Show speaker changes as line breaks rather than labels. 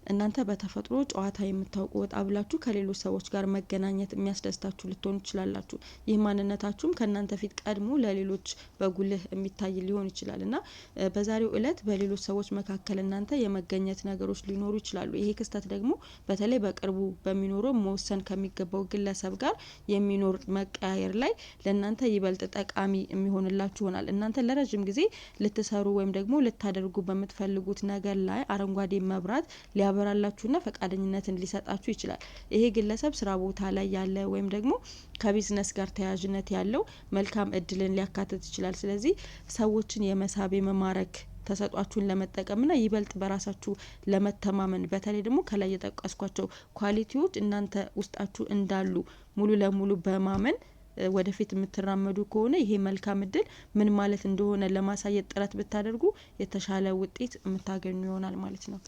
እናንተ በተፈጥሮ ጨዋታ የምታውቁ ወጣ ብላችሁ ከሌሎች ሰዎች ጋር መገናኘት የሚያስደስታችሁ ልትሆኑ ትችላላችሁ። ይህ ማንነታችሁም ከእናንተ ፊት ቀድሞ ለሌሎች በጉልህ የሚታይ ሊሆን ይችላል እና በዛሬው እለት በሌሎች ሰዎች መካከል እናንተ የመገኘት ነገሮች ሊኖሩ ይችላሉ። ይሄ ክስተት ደግሞ በተለይ በቅርቡ በሚኖረው መወሰን ከሚገባው ግለሰብ ጋር የሚኖር መቀያየር ላይ ለእናንተ ይበልጥ ጠቃሚ የሚሆንላችሁ ይሆናል። እናንተ ለረጅም ጊዜ ልትሰሩ ወይም ደግሞ ልታደርጉ በምትፈልጉት ነገር ላይ አረንጓዴ መብራት ሊያበራላችሁና ፈቃደኝነትን ሊሰጣችሁ ይችላል። ይሄ ግለሰብ ስራ ቦታ ላይ ያለ ወይም ደግሞ ከቢዝነስ ጋር ተያያዥነት ያለው መልካም እድልን ሊያካትት ይችላል። ስለዚህ ሰዎችን የመሳብ የመማረክ ተሰጧችሁን ለመጠቀምና ይበልጥ በራሳችሁ ለመተማመን በተለይ ደግሞ ከላይ የጠቀስኳቸው ኳሊቲዎች እናንተ ውስጣችሁ እንዳሉ ሙሉ ለሙሉ በማመን ወደፊት የምትራመዱ ከሆነ ይሄ መልካም እድል ምን ማለት እንደሆነ ለማሳየት ጥረት ብታደርጉ የተሻለ ውጤት የምታገኙ ይሆናል ማለት ነው።